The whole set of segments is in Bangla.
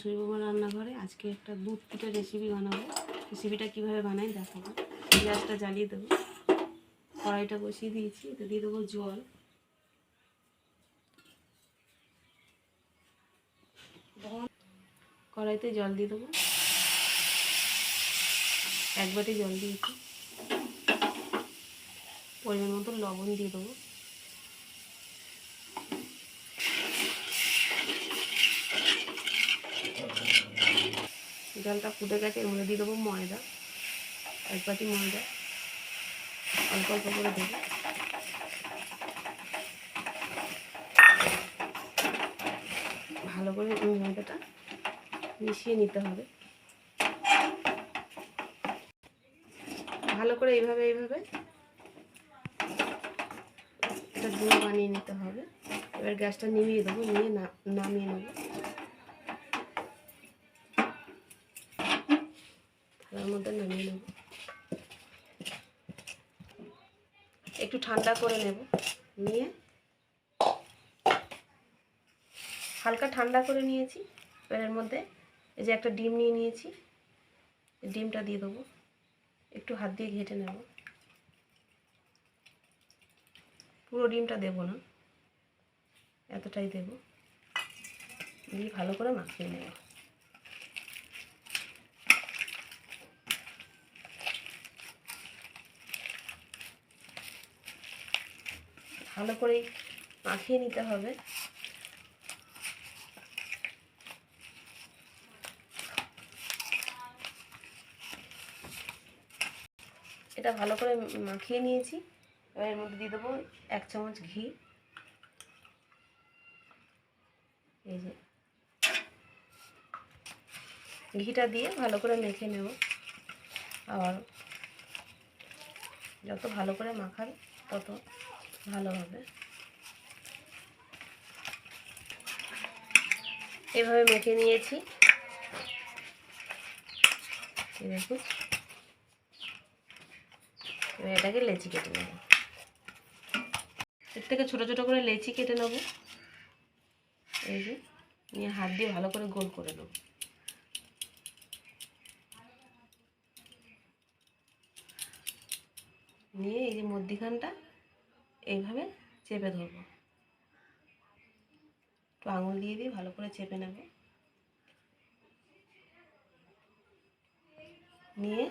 শাশুড়ি বৌমার রান্নাঘরে। আজকে একটা দুধ পিঠে রেসিপি বানাবো। রেসিপিটা কীভাবে বানাই দেখাবো। গ্যাসটা জ্বালিয়ে দেবো, কড়াইটা বসিয়ে দিয়েছি, এতে দিয়ে দেবো জল। কড়াইতে জল দিয়ে দেবো, 1 বাটি জল দিয়েছি। পরিমাণ মতো লবণ দিয়ে দেবো। জলটা ফুটে গেছে, এর মধ্যে দিয়ে দেবো ময়দা, 1 বাটি ময়দা অল্প অল্প করে দেবো। ভালো করে ময়দাটা মিশিয়ে নিতে হবে। ভালো করে এইভাবে একটা গুঁড়ো বানিয়ে নিতে হবে। এবার গ্যাসটা নিভিয়ে দেবো, নিয়ে নামিয়ে নেবো। থালার মধ্যে নামিয়ে নেব। একটু ঠান্ডা করে নেব, নিয়ে হালকা ঠান্ডা করে নিয়েছি। এবার এর মধ্যে এই যে একটা ডিম নিয়ে নিয়েছি, ডিমটা দিয়ে দেবো। একটু হাত দিয়ে ঘেঁটে নেব। পুরো ডিমটা দেব না, এতটাই দেব। দিয়ে ভালো করে মাখিয়ে নেব। ভালো করে মাখিয়ে নিতে হবে। এটা ভালো করে মাখিয়ে নিয়েছি। এবার এর মধ্যে দিয়ে দেবো 1 চামচ ঘি। এই যে ঘিটা দিয়ে ভালো করে মেখে নেব। আবার যত ভালো করে মাখাবে তত ভালো হবে। এভাবে মেখে নিয়েছি, দেখুন। এবার এটাকে লেচি কেটে নেব। এর থেকে ছোটো ছোটো করে লেচি কেটে নেব। এই যে নিয়ে হাত দিয়ে ভালো করে গোল করে নেব। নিয়ে এই যে মধ্যিখানটা এইভাবে চেপে ধরবো। একটু আঙুল দিয়ে ভালো করে চেপে নেব। নিয়ে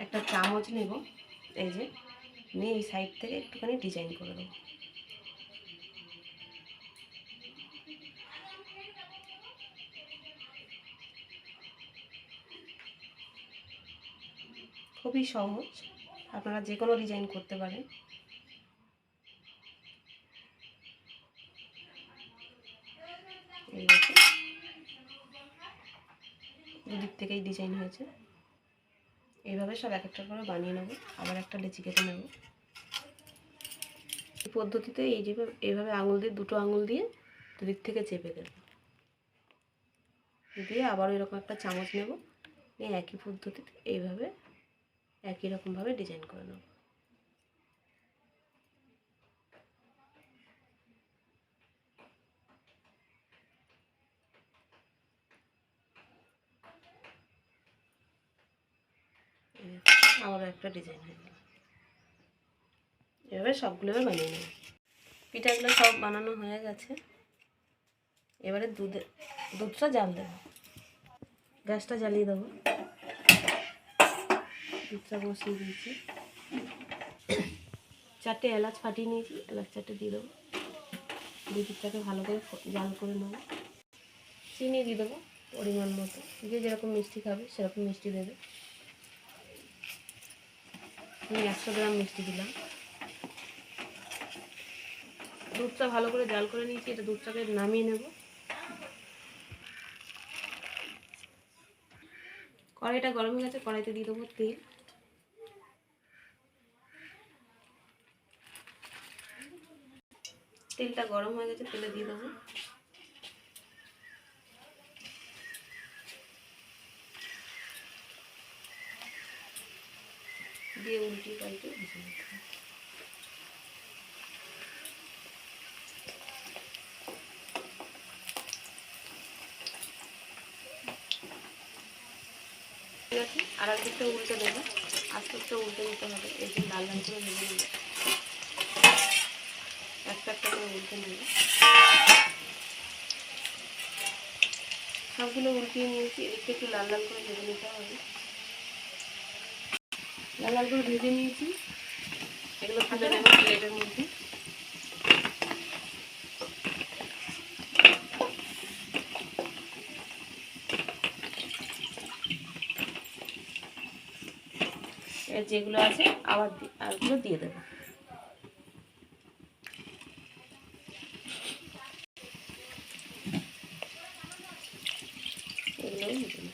একটা চামচ নেব, এই যে নিয়ে এই সাইড থেকে একটুখানি ডিজাইন করে দেবো। খুবই সহজ, আপনারা যে কোনো ডিজাইন করতে পারেন। এই দেখুন, দুদিক থেকেই ডিজাইন হয়েছে। এইভাবে সব এক একটা করে বানিয়ে নেব। আবার একটা লেচি কেটে নেব। এই পদ্ধতিতে এইভাবে আঙুল দিয়ে, দুটো আঙুল দিয়ে দুদিক থেকে চেপে দেব। দিয়ে আবার এরকম একটা চামচ নেব, নিয়ে একই পদ্ধতিতে এইভাবে একই রকমভাবে ডিজাইন করে নেব। আবার একটা ডিজাইন হয়ে গেল। এভাবে সবগুলো বানিয়ে নেব। পিঠাগুলো সব বানানো হয়ে গেছে। এবারে দুধটা জাল দেবো। গ্যাসটা জ্বালিয়ে দেবো। দুধটা বসিয়ে দিয়েছি। 4টে এলাচ ফাটিয়ে নিয়েছি, এলাচ 4টে দিয়ে দেবো। দুধটাকে ভালো করে জাল করে নেবো। চিনি দিয়ে দেবো পরিমাণ মতো, যে যেরকম মিষ্টি খাবে সেরকম মিষ্টি দেবে। আমি 100 গ্রাম মিষ্টি দিলাম। দুধটা ভালো করে জাল করে নিয়েছি। এটা দুধটাকে নামিয়ে নেব। কড়াইটা গরম হয়ে গেছে, কড়াইতে দিয়ে দেবো তেল। তেলটা গরম হয়ে গেছে, তেলে দিয়ে দেবো দিয়ে উল্টিয়ে পাল্টে ভেজে নিতে হবে। গেছে, আর একদিকটা উল্টে দেবো, আস্তে আস্তে উল্টে দিতে হবে, এরকম লাল লাল করে ভেজে নেবো, একটা একটা করে উল্টে নেবো। সবগুলো উল্টিয়ে নিয়েছি, এদিকটা একটু লাল লাল করে ভেজে নিতে হবে। লাল লাল করে ভেজে নিয়েছি, এগুলো তুলে নেবো প্লেটের মধ্যে। যেগুলো আছে আবার আরগুলো দিয়ে দেবো। এগুলোও দিয়ে দেবো।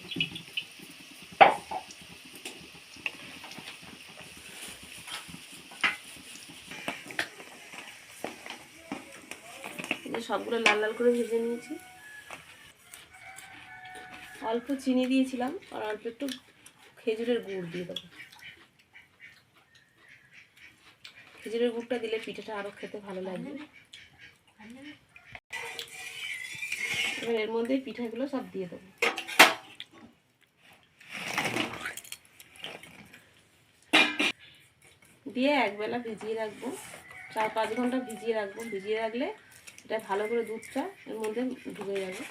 সবগুলো লাল লাল করে ভেজে নিয়েছি। অল্প চিনি দিয়েছিলাম, আর অল্প একটু খেজুরের গুড় দিয়ে দেবো। খেজুরের গুড়টা দিলে পিঠাটা আরও খেতে ভালো লাগবে। এবার এর মধ্যে পিঠাগুলো সব দিয়ে দেবো। দিয়ে একবেলা ভিজিয়ে রাখবো, 4-5 ঘন্টা ভিজিয়ে রাখবো। ভিজিয়ে রাখলে এটা ভালো করে দুধটা এর মধ্যে ঢুকে যাবে।